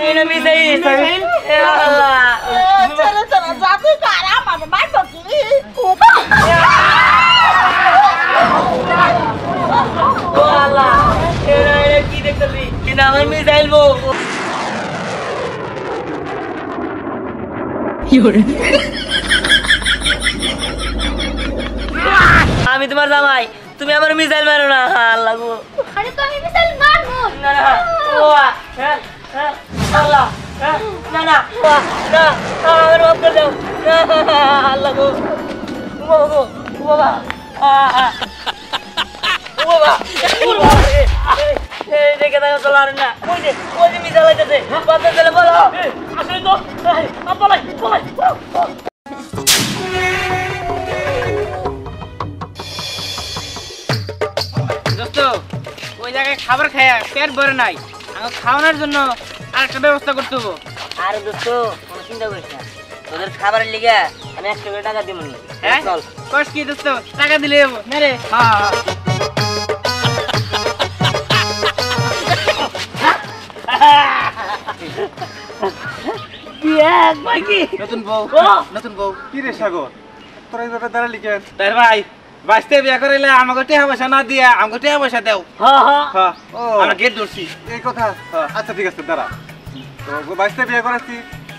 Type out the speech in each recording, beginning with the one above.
এটা মিসাইল এ আল্লাহ চলো চলো জাদু কার আমার মারবো কি ও আল্লাহ এরা কি দেখতেছি কিনা আমার মিসাইল বউ আমি তোমার জামাই তুমি আমার মিসাইল মারো না আল্লাহ গো আরে তো আমি মিসাইল মারবো না না ও আল্লাহ না না না আমার মাফ করে দাও আল্লাহ গো গো বাবা বাবা দেখে দেখো চলো আর না ওই যে মিসাইল আইতেছে বাচ্চা ছেলে বলো আসলে তো পলাই পলাই দোস্ত ওই জায়গায় খাবার খায়া পেট ভরে নাই আমার খাওয়ানোর জন্য আরেকটা ব্যবস্থা করতে হবে। আরে দোস্ত কোনো চিন্তা করিস না তোদের খাবারের লিগে আমি 100 করে টাকা দিব নি হ্যাঁ চল কষ্ট কি দোস্ত টাকা দিলে যাবো না রে হ্যাঁ নতুন বউ কি রে সাগর তোরা এইভাবে দাঁড়ালি কেন? তার ভাই বাঁচতে বিয়া করাইলে আমাকে টাকা পয়সা না দিয়া আমাকে টাকা পয়সা দেও হ্যাঁ, ও আমরা গেট ধরছি এই কথা। আচ্ছা ঠিক আছে দাঁড়া, তো বাইশটা বিয়ে করাচ্ছি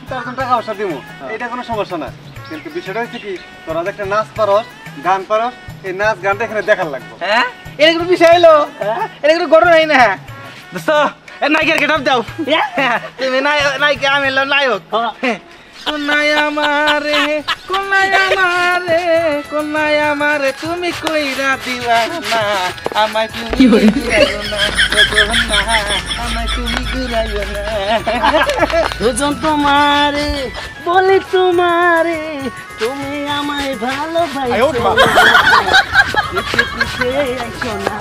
তার জন্য টাকা পয়সা দিব, এটা কোনো সমস্যা না। কিন্তু বিষয়টা হচ্ছে কি, তোরা যে একটা নাচ পারস গান পারস, এই নাচ গানটা এখানে দেখার লাগবে। হ্যাঁ এটা কোনো বিষয় হলো, এটা কোনো ঘটনা নাই না দোস্ত। নায়কের গেট আপ দাও, তুমি নায়িকা আমি নায়ক। কোনায় আমারে কোনায় আমারে কোনায় আমারে তুমি কইরা দিওয়ানা, আমায় তুমি ঘুরাইও না আমায় তুমি ঘুরাইও না। দুজন তোমারে বলি তোমারে তুমি আমায় ভালোবাসো পিছে পিছে আইছো না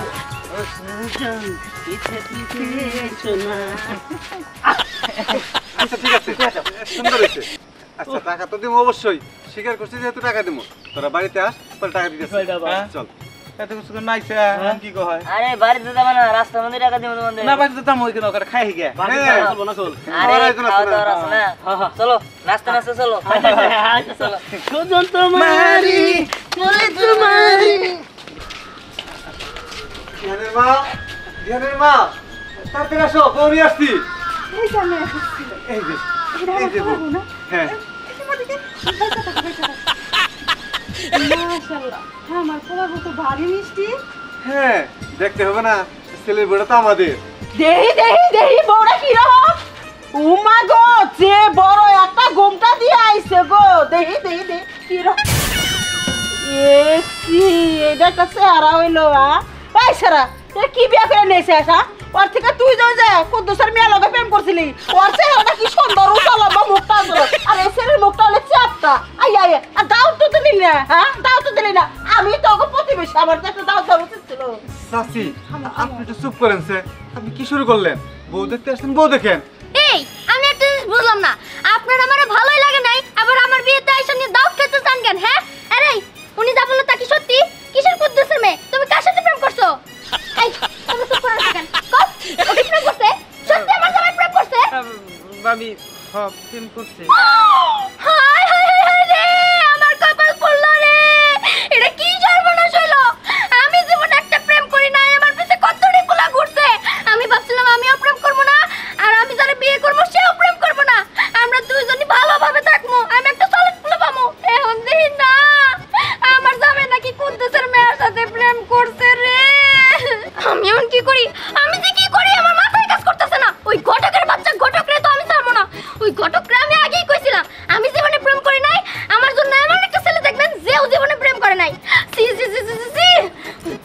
ও সুজন পিছে পিছে আইছো না। আচ্ছা ঠিক আছে, সুন্দর হয়েছে। আচ্ছা টাকা তো দিব অবশ্যই, স্বীকার করছি যেহেতু টাকা দিব। তোরা বাড়িতে আস, পরে টাকা দিতে চল। এত কিছু নাইছে কি কয়? আরে বাড়িতে যাবা না, রাস্তার মধ্যে টাকা দিব তোমাদের। না বাড়িতে তো মই কেন ওখানে খাই গিয়া। আরে খাওয়া দাওয়া আছে না, চলো নাস্তা নাস্তা চলো চলো। সুজন তোমারি বলি তোমারি। ধ্যানের মা তাড়াতাড়ি আসো, বউনি আসছি। এই যে এই যে বউ। হ্যাঁ মাশাআল্লাহ আমার পোলা কত ভারী মিষ্টি। হ্যাঁ দেখতে হবে না, ছেলের বউটা তো আমাদের। দেহি দেহি দেহি বড়া কি রকম, উমা গো যে বড় একটা গোমটা দিয়ে আইছে গো। দেহি দেহি দেহি কি রকম, এসি এটা একটা চেহারা হইলো। এই সারা এটা কি বিয়া করে নিয়েছে আসা? ওর থেকে তুই যাও যা কুদ্দুসের মেয়ে লগে প্রেম করছিলি, ওর চেহারাটা কি সুন্দর, উঠালো বা মুখটা আসলো, আর এই ছেলের মুখটা হলে চাপটা। আই আই আর দাও তো দিলি না, হ্যাঁ দাও তো দিলি না। আমি তো ওকে প্রতিবেশী, আমার তো একটা দাও দেওয়া উচিত ছিল। চাচি আপনি একটু চুপ করেন সে, আপনি কি শুরু করলেন? বউ দেখতে আসছেন, বউ দেখেন। এই আমি একটা জিনিস বুঝলাম না, আপনার আমার ভালোই লাগে নাই, আবার আমার বিয়েতে আইসা নিয়ে দাও খেতে চান কেন? হ্যাঁ আরে উনি যা বললো তা কি সত্যি? কিসের কুদ্দুসের মেয়ে? তুমি কার সাথে প্রেম করছো? এই তুমি চুপ করে থাকেন, কও ও কি প্রেম করছে? সত্যি আমার জামাই প্রেম করছে? ভাবি সব প্রেম করছে। হায় হায় হায় রে, আমার কপাল পড়লো রে, এটা কি সর্বনাশ হইলো। আমি জীবনে একটা প্রেম করি নাই, আমার পিছে কতটি পোলা ঘুরছে। আমি ভাবছিলাম আমিও প্রেম করবো না, আর আমি যারা বিয়ে করবো সেও প্রেম করবো না, আমরা দুইজনই ভালোভাবে থাকবো, আমি একটা সলিড পোলা পাবো। এখন দেখি না আমার জামাই নাকি কুদ্দুসের মেয়ের সাথে প্রেম করছে রে। আমি এখন কি করি, আমি যে কি করি আমার মাথায় কাজ করতেছে না। ওই ঘটকের বাচ্চা ঘটকরে তো আমি ছাড়বো না, ওই ঘটকরে আমি আগেই কইছিলাম আমি জীবনে প্রেম করি নাই, আমার জন্য এমন একটা ছেলে দেখবেন যেও জীবনে প্রেম করে নাই। সি সি সি সি সি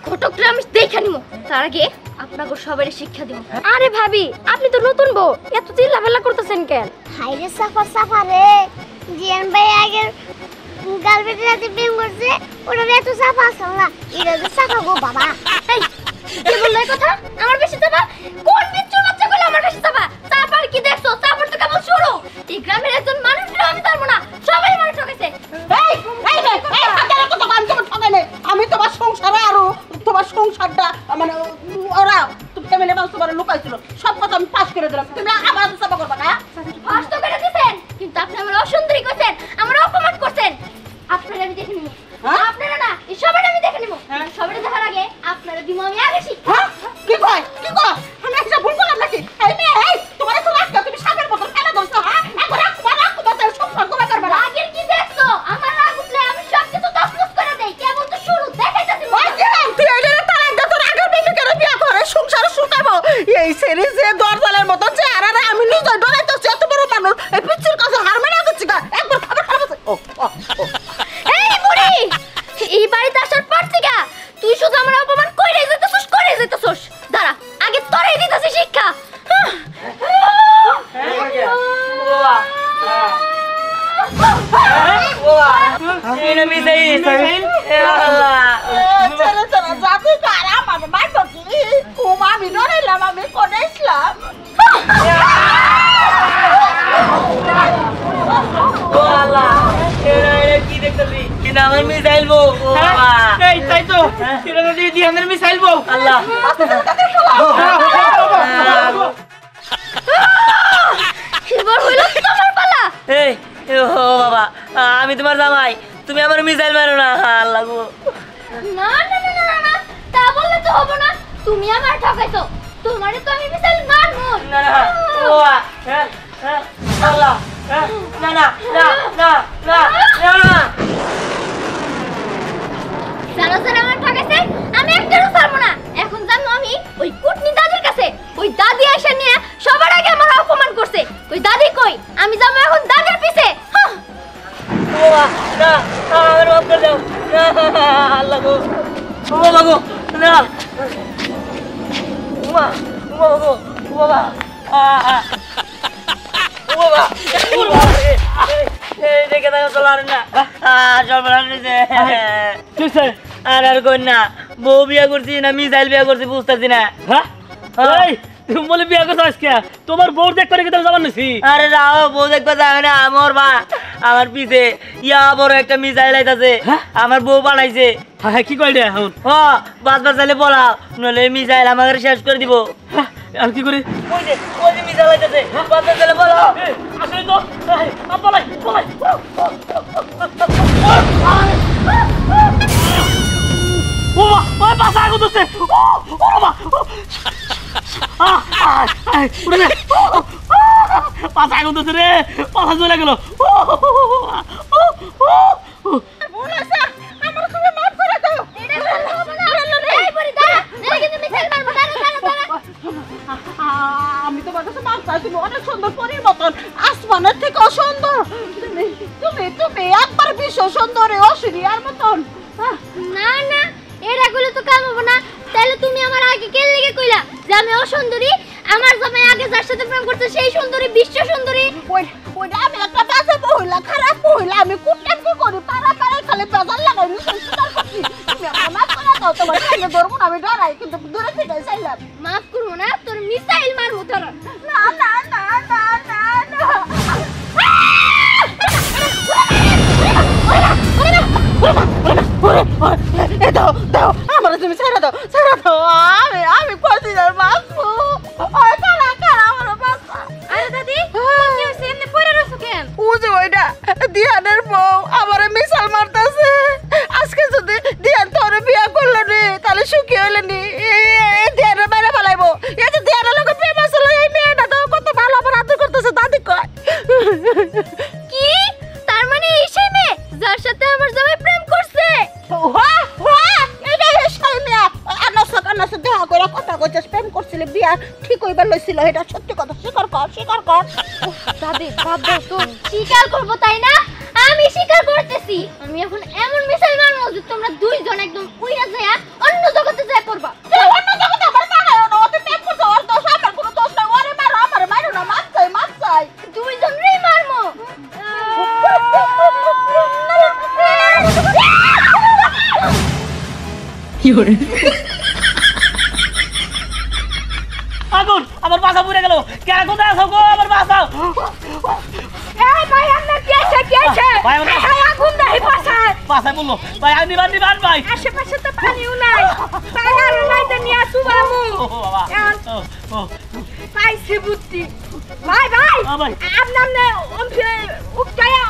ঘটকরে আমি দেখে নিমু, তার আগে আপনাকে সবারই শিক্ষা দিব। আরে ভাবি আপনি তো নতুন বউ, এত চিল্লাফেল্লা করতেছেন কেন? হাইরে সাফা সাফা রে, জিয়ান ভাই আগের গার্লফ্রেন্ডের সাথে প্রেম করছে, ওটা এত সাফা সাফা, এটা তো সাফা গো বাবা। এই কি বললে এই কথা? আমার বেশি চাপা? কোন বিচ্ছুর বাচ্চা গুলো আমার বেশি চাপা? চাপার কি দেখছো? চাপার তো কেবল শুরু। এই গ্রামের একজন মানুষকে আমি ছাড়বো না, সবাই আমার ঠকেছে। এই এই রে এই হাতের কত কাম তোমার ঠকাই নাই। আমি তোমার সংসারে আরো তোমার সংসারটা মানে ওরা ফ্যামিলি মানুষ তোমার লুকাইছিল সব কথা আমি পাস করে দিলাম তুমি আবার চাপা করবা না ফাঁস তো করে দিছেন কিন্তু আপনি আমার অসুন্দরী কইছেন আমার অপমান করছেন আপনারা আমি দেখে নিব আপনারা না এই সবাই আমি দেখে নিব সবাই দেখার আগে আপনারা দিমু আমি আগে শিক্ষা হ্যাঁ কি কয় আমি একটা ভুল করলাম নাকি এই মেয়ে এই তোমার তো রাখতে তুমি সাপের মতো ফেলে দোস হ্যাঁ একবার রাখো তাহলে সংসার করে করবে না আগের কি দেখছো আমার রাগ উঠলে আমি সব কিছু তছনছ করে দেই কেবল তো শুরু দেখাইতাছি তুই এইটা তালাক দে তোর আগের প্রেমিকের বিয়া করে সংসার শুকাবো এই সিরিজ যে দরজালের মতো চেহারা আমি নিজে ডরাইতেছি এত বড় মানুষ এই পিচ্চির কাছে হার মেনে দিচ্ছি একবার খাবার খারাপ আছে এই বুড়ি এই বাড়িতে আসার পর থেকে তুই শুধু আমার অপমান কইরে যাইতাছস দাঁড়া আগে তোরে দিতাছি শিক্ষা এটা মিসাইল আল্লাহ চলো জাতি কারা মানে মাইতো কি ঘুম আমি ডরাইলাম আমি কোনে ইসলাম ও আল্লাহ এটা কি দেখতেছি এটা আমার মিসাইল বউ ও বাবা এই তাই তো এটা তো দিহানের মিসাইল বউ আল্লাহ এবার হইল তোমার পালা এই ও বাবা আমি তোমার জামাই তুমি আমার মিসাইল মারো না আল্লাহ গো না তা বললে তো হবো না তুমি আমার ঠকাইছো তোমারে তো আমি মিসাইল মারবো না না ও আল্লাহ না না না না না না জানো আমার ঠকাইছে আমি একটারও ছাড়বো না এখন জানো আমি ওই কুটনি দাদির কাছে ওই দাদি এসে নিয়ে সবার আগে আমার অপমান করছে ওই দাদি কই আমি যাবো এখন দাদির পিছে ও না আমার মাফ করে দাও না আল্লাহ গো ও বাবা গো না মা ও বাবা গো ও বাবা ও বাবা এই দেখে তাকে চলার না সব রান্না আর কই না বউ বিয়া করছি না মিসাইল বিয়া করছি বুঝতেছি না হ্যাঁ এই তুমি বলে বিয়া করছো আজকে তোমার বউ দেখ করে কি যাবার নাছি আরে রাও বউ দেখতে যাবে না আমার মা আমার পিছে ইয়া বড় একটা মিসাইল আইতাছে আমার বউ বানাইছে হ্যাঁ কি কই রে এখন হ বাস চাইলে বলা নলে মিসাইল আমাকে শেষ করে দিব আর কি করি ওই যে মিসাইল আইতাছে বাস চাইলে বলা আসলে তো পলাই পলাই ও মা পাছা আগো দছে ও মা উড়ে পাছা আগো দছে রে পাছা জ্বলে গেল বলেছে আমার তুমি মাফ করে দাও এটা ভালো হবে না এই পরি দাঁড়া নালে কিন্তু মিসাইল মারবো দাঁড়া আমি তোমার কাছে মাফ চাই তুমি অনেক সুন্দর পরীর মতন আসমানের থেকেও সুন্দর তুমি একবার বিশ্ব সুন্দরী অসুরিয়ার মতন না না এরা কইলে তো কাম হবে না তাহলে তুমি আমার আগে কে লেগে কইলা যে আমি অসুন্দরী আমার জামাই আগে যার সাথে প্রেম করতে সেই সুন্দরী বিশ্ব সুন্দরী ওইটা আমি একটা বাজে মহিলা খারাপ মহিলা আমি কোনটা কি করি পাড়া খালি বেজার লাগাই তুমি আমার মাফ করে দাও তোমার সামনে ধরবো না আমি ডরাই কিন্তু দূরে থেকে চাইলাম মাফ করবো না তোর মিসাইল মারবো তোর না না না না না না দাও দাও আমার তুমি ছেড়ে দাও আমি কদিনের বাঁচবো কারা কারা আমার বাঁচা আরে দাদি কি হইছে এমনি পড়ে রইছো কেন বুঝো ওইটা দিয়ানের বউ আমারে মিসাল মারতাছে আজকে যদি দিয়ান তোর বিয়া করলো রে তাহলে সুখী হইলে নি দিয়ানের বাইরে ফেলাইবো এই যে দিয়ানের লোকের প্রেম আসলে এই মেয়েটা তো কত ভালো আমার আদর করতেছে দাদি কয় কি তার মানে এই সেই মেয়ে যার সাথে আমার জামাই প্রেম করছে দেখা করে কথা কইছিস প্রেম করছিলে বিয়া ঠিক হইবার লইছিল এটা সত্যি কথা স্বীকার কর দাদি বাদ দাও তো স্বীকার করব তাই না আমি স্বীকার করতেছি আমি এখন এমন মিসাইল মারবো যে তোমরা দুইজন একদম উইরা যায় অন্য জগতে যায় পড়বা অন্য জগতে আবার মারায়ও না ওতে প্রেম করছে ওর দোষ আমার কোনো দোষ নাই ওরে মারো আমারে মারো না মাছ চাই দুইজনই মারমো আগুন আমার পাছা পুড়ে গেল কে কোথায় আছো গো আমার পাছাও এই ভাই আমরা কি আছে ভাই আমরা আগুন দেই পাছায় পাছায় বললো ভাই আমি নিবান ভাই আশেপাশে তো পানিও নাই পাহাড় নাই তো নিয়ে আসু বামু ও বাবা বুদ্ধি বুদ্ধি ভাই ভাই ভাই আপনার নে ওমকে উঠায়া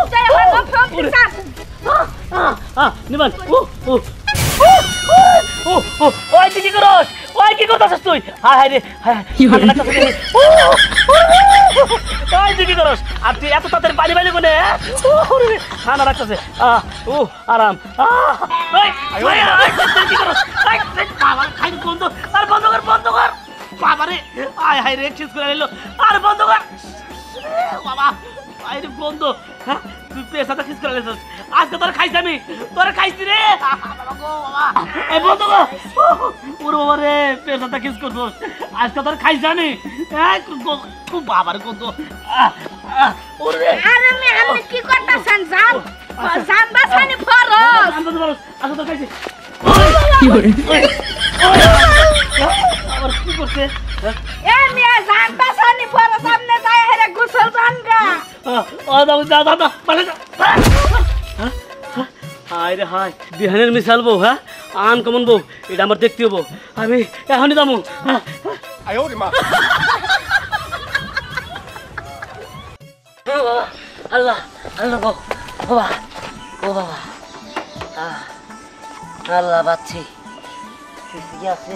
উঠায়া নিবান ওই তুই কি করস ওই কি করতেছিস তুই হায় হায় রে হায় ওই তুই কি করস আর তুই এত তাড়াতাড়ি বাড়ি বাড়ি কোনে খানা রাখতেছে আরাম কি করস বাবা খাই বন্ধ আর বন্ধ কর বাবা রে আয় হায় রে এক্সেস করে নিল আর বন্ধ কর বাবা আয় রে বন্ধ হ্যাঁ তুই পেশাটা খিস করে নিছিস আজকে তোর খাইছি আমি তোর খাইছি রে বাবা এই বন্ধ কর ওরে বাবা রে পেশাটা খিস করছিস আজকে তোর খাইছি আমি খুব বাবার কত ওরে আরে আমি কি করতেছেন জান জান বাসানি ফরজ আজকে তোর খাইছি কি করে আবার কি করছে এ মিয়া জান বাসানি ফরজ সামনে যায় হেরে গোসল জানগা দাদা হায় রে হায় বিহানের মিশাল বউ হ্যাঁ আন কমন বউ এটা আমার দেখতে হবো আমি এখনই যাবো আল্লাহ আল্লাহ গো বাবা ও বাবা আল্লাহ বাচ্চি কি আছে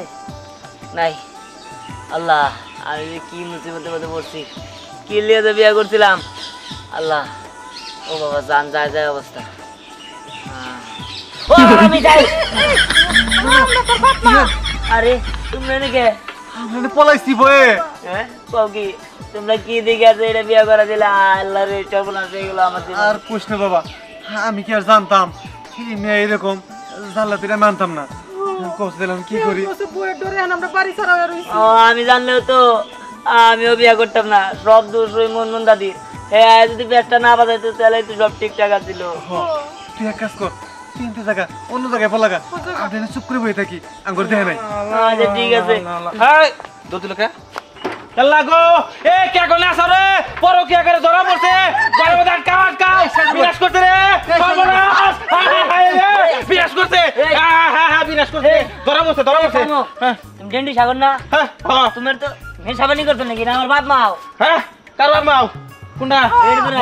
নাই আল্লাহ আমি কি মুসিবতের মধ্যে পড়ছি কি লিয়ে যে বিয়ে করছিলাম আল্লাহ ও বাবা জান যায় যায় অবস্থা ও আমি যাই আরে তোমরা নাকি আমরা পলাইছি বয়ে হ্যাঁ কও কি তোমরা কি দেখে আছে এটা বিয়ে করে দিলে আল্লাহ রে চবনা সেগুলো আমার আর কৃষ্ণ বাবা আমি কি আর জানতাম এই মেয়ে এরকম জানলাতে এটা মানতাম না কষ্ট দিলাম কি করি বইয়ের ডরে আমরা বাড়ি ছাড়া হয়ে রইছি ও আমি জানলেও তো আমিও বিয়ে করতাম না সব দোষ ওই মন দাদির হ্যাঁ যদি পেটটা না বাজাইতো তাহলে তো সব ঠিকঠাক আছিল তুই এক কাজ কর তিনটে জায়গা অন্য জায়গায় পলাগা আমি চুপ করে বই থাকি আঙ্গুর দেহে নাই আচ্ছা ঠিক আছে হাই দোতিল কে চল্লা গো এ কে কোনে আসরে পরো কি করে ধরা পড়ছে গরে মধ্যে কাট কাট বিনাশ করতে রে সর্বনাশ হায় রে বিনাশ করতে হ্যাঁ বিনাশ করতে ধরা পড়ছে তুমি ডেন্ডি সাগর না হ্যাঁ তোমার তো মেশাবানি করছো নাকি না আমার বাপ মাও হ্যাঁ কারবার মাও কোনটা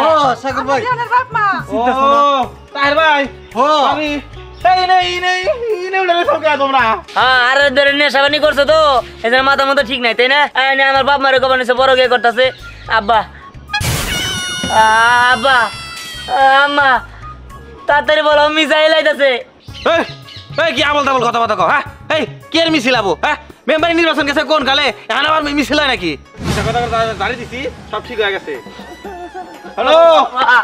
ও সাগর ভাই জানের বাপ মা ও তাহের ভাই ও আমি এই নেই উড়ে সব কে তোমরা হ্যাঁ আর ধরে নেশাবানি করছো তো এদের মাথা মতো ঠিক নাই তাই না আমার বাপ মারে কবার নিছে বড় কে করতেছে আব্বা আব্বা আম্মা তাড়াতাড়ি বলো মিসাইল আইতাছে এই এই কি আমল তামল কথা কও হ্যাঁ এই কি এর মিছিল আবো হ্যাঁ মেম্বার নির্বাচন গেছে কোন কালে এখন আবার মিছিল হয় নাকি কথা জানি দিছি সব ঠিক হয়ে গেছে হ্যালো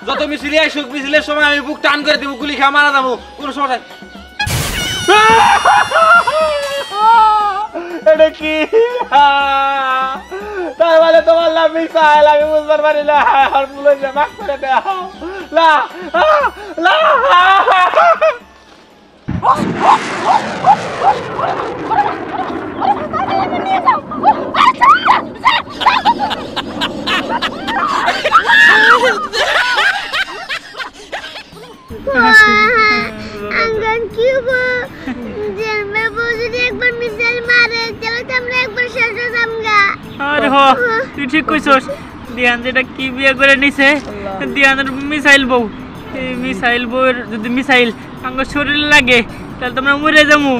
যত মিছিলি আইসুক মিছিলের সময় আমি বুক টান করে দিব গুলি খা মারা যাবো কোন সমস্যা এটা কি তাই বলে তোমার লাভ মিসাইল আমি বুঝবার পারি না আর ভুলে যা মাফ করে দাও লা লা আঙ্গন কি গো জেলমে বসে একবার মিসাইল মারে চলো তোমরা একবার শেষ হয়ে যামগা আরে হো তুই ঠিক কইছস দিয়ান যেটা কি বিয়ে করে নিছে দিয়ানের মিসাইল বউ এই মিসাইল বউয়ের যদি মিসাইল আঙ্গ শরীরে লাগে তাহলে তোমরা মরে যামু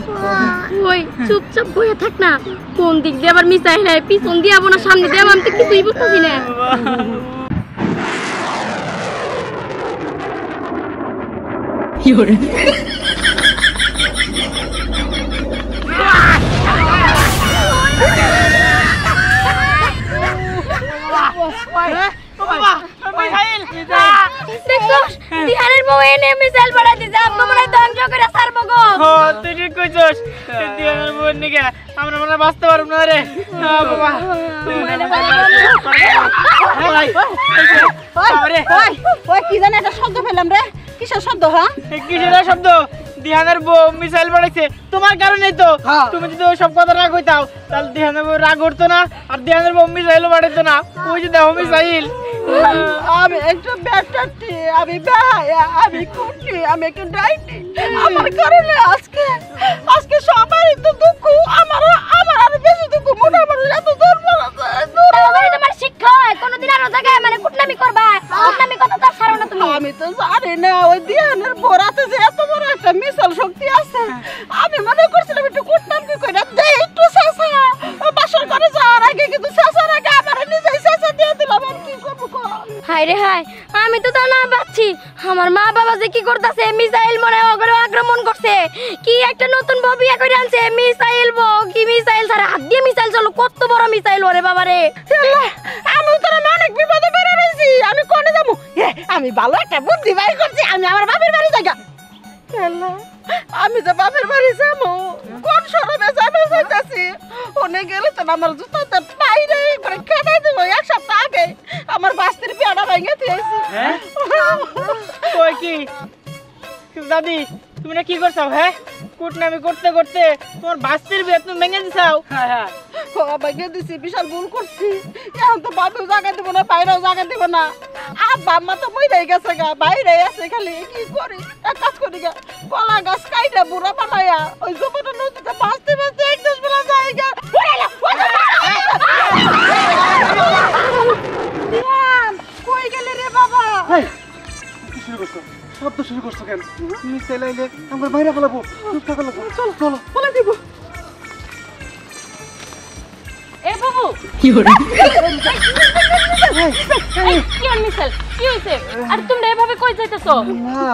ওই চুপচাপ বসে থাক না কোন দিক দিয়ে আবার মিসাইল আয় পিছন দিয়ে আবো না সামনে দিয়ে আমি তো কিছুই বুঝতেছি না দিহানের বউ এনে মিসাইল পড়া দিছে আপনি মনে ধ্বংস করে ছাড়বো গো তুই ঠিক কইছস দিয়ানের বউয়ের নিকে আমরা মনে বাঁচতে পারব না রে বাবা ওই কি জানি একটা শব্দ পেলাম রে কিসের শব্দ হ্যাঁ কিসের শব্দ দিহানের বউ মিসাইল পড়াইছে তোমার কারণেই তো তুমি যদি ওই সব কথা না কইতাও তাহলে দিহানের বউ রাগ করতো না আর দিহানের বউ মিসাইলও পড়াইতো না ওই যে দেখো মিসাইল আমি একটু ব্যাটারটি আমি বেহায়া আমি কুটি আমি একটু ডাইটি আমার কারণে আজকে সবাই তো দুঃখ আমার আর বেশি দুঃখ মনে আমার এত জোর মারা আমি করছিলাম একটু করতাম কি কইরা দে একটু চাচা বাসর করে যাওয়ার আগে কিন্তু চাচার আগে আমার নিজেই চাচা দিয়ে দিলাম আর কি করবো কর হায় রে হায় আমি তো তা না পাচ্ছি আমার মা বাবা যে কি করতেছে মিসাইল মনে ওগুলো আক্রমণ করছে কি একটা নতুন বউ বিয়ে করে আনছে মিসাইল বউ কি মিসাইল সারা হাত দিয়ে মিসাইল চলো কত বড় মিসাইল ওরে বাবা রে আল্লাহ আমি তো অনেক বিপদে পড়ে রইছি আমি কোনে যাবো আমি ভালো একটা বুদ্ধি বাই করছি আমি আমার বাপের বাড়ি যাই আল্লাহ আমি যে বাপের বাড়ি যাবো কোন শরমে যাবো যাইতাছি ওনে গেলে তো আমার জুতাতে বাইরে করে খেদাই দেবো এক সপ্তাহ আগে আমার বাস্তির পেয়ারা ভেঙে দিয়েছি হ্যাঁ কই কি দাদি তুমি না কি করছো হ্যাঁ কুটনামি করতে করতে তোমার বাস্তির বিয়ে তুমি ভেঙে দিছাও হ্যাঁ হ্যাঁ ভেঙে দিছি বিশাল ভুল করছি এখন তো বাপেও জায়গা দিব না বাইরেও জায়গা দিব না বাম্মা তো মইরাই গেছে গা বাইরে আছে খালি কি করি এক কাজ করি গা কলা গাছ কাইটা বুড়া বানায়া ওই জমিটা নদীতে বাঁচতে বাঁচতে এক দেশ বেলা যায় গা কই গেলে রে বাবা কি শুরু করছো শব্দ শুরু করছো কেন মিসাইল আইলে আমরা বাইরে ফেলাবো চুপ থাকো চলো চলো বলে দিব এ বাবু কি হলো কি মিসাইল কি হইছে আর তোমরা এভাবে কই যাইতেছো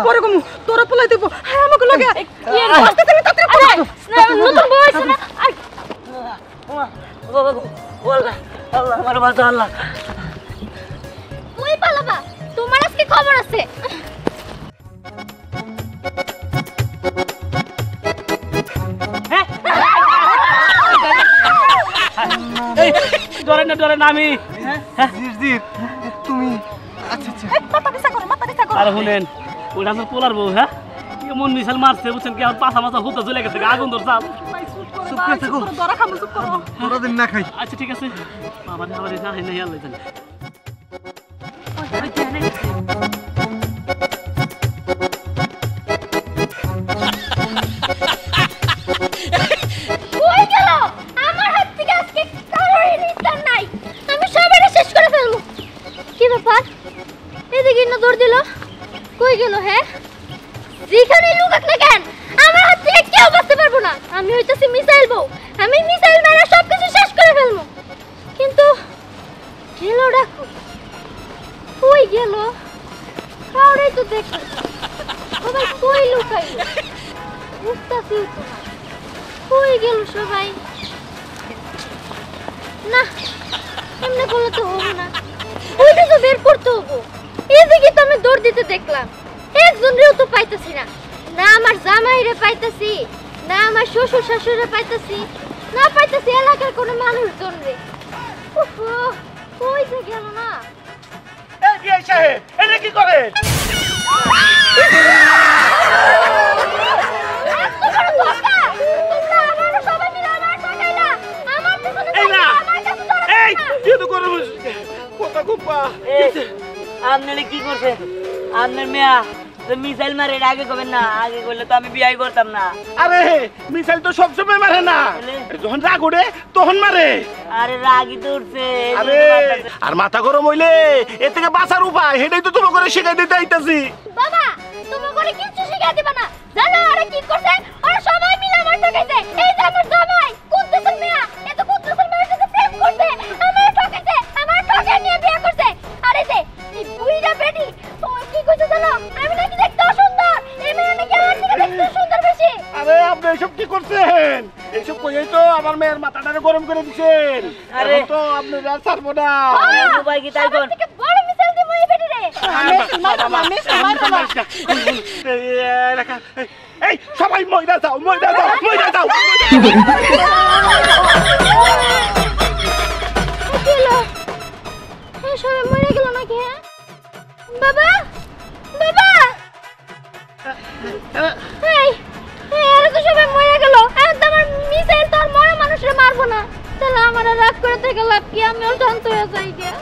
পরে কমু তোরা পোলাই দিব হ্যাঁ আমাকে লাগে কি এর নতুন বউ আছে না আল্লাহ আমার বাঁচা আল্লাহ কই পালাবা তোমার আজকে খবর আছে ডরে না আমি তুমি আচ্ছা আচ্ছা আরে শুনেন ওইটা তো পোলার বউ হ্যাঁ এমন মিসাইল মারছে বুঝছেন কি আমার পাছা মাথা হুতা চলে গেছে আগুন ধর চাল চুপ করে থাকো তোরা দিন না খাই আচ্ছা ঠিক আছে বাবা না হাই না আল্লাহ জানে কই গেল আমার হাত থেকে আজকে কারোরই নিস্তার নাই আমি সবাইকে শেষ করে ফেলবো কি ব্যাপার এদিকে না দৌড় দিল কই গেল হ্যাঁ যেখানে লুকাক না কেন আমার হাত থেকে কেউ বাঁচতে পারবো না আমি হইতাছি মিসাইল বউ আমি মিসাইল মেরে সবকিছু শেষ করে ফেলবো কিন্তু গেলটা কই গেল কাউরে তো দেখো সবাই কই লুকাই বুঝতাছি তো না কই গেল সবাই না এমনি করলে তো হবে না ওইটা তো বের করতে হবো এদিকে তো আমি দৌড় দিতে দেখলাম একজনরেও তো পাইতেছি না না আমার জামাইরে পাইতেছি না আমার শ্বশুর শাশুড়িরে পাইতেছি না পাইতেছি এলাকার কোনো মানুষজন রে কই যে গেল না এই কি সাহেব এটা কি করে এই কি তো করে কথা কুপা আপনারা কি করছে আপনার মেয়া মিসাইল মারে আগে করবেন না আগে করলে তো আমি বিয়ে করতাম না আরে মিসাইল তো সবসময় মারে না যখন রাগ ওঠে তখন মারে আরে রাগই তো উঠছে আরে আর মাথা গরম হইলে এর থেকে বাঁচার উপায় সেটাই তো তোমাকে করে শিখাই দিতে আইতাছি বাবা তুমি করে কিছু শিখাই দিবা না জানো আরে কি করছে ওরা সবাই মিলে আমার ঠকাইছে এই যে আমার জামাই কুদ্দুসের মেয়া এ তো কুদ্দুসের মেয়ের সাথে প্রেম করছে আমার ঠকাইছে আমার ঠকাই নিয়ে বিয়ে করছে আরে যে এই বুইড়া বেটি ও কি কইছে জানো আমি নাকি দেখতে সুন্দর এই মেয়ে নাকি আমার থেকে দেখতে সুন্দর বেশি আরে আপনি এসব কি করছেন এইসব কইই তো আমার মেয়ের মাথাটা গরম করে দিছেন আরে তো আপনি আর ছাড়বো না ভাই কি তাই কোন থেকে বড় মিসাইল দিমু এই বেটি রে এই সবাই ময়দা যাও সবাই মরে গেল নাকি হ্যাঁ বাবা এরা তো সবাই মরে গেল এখন তো আমার মিসাইল তো আর মরা মানুষরা মারবো না তাহলে আমার রাগ করে থেকে লাভ কি আমি শান্ত হয়ে যাই গিয়া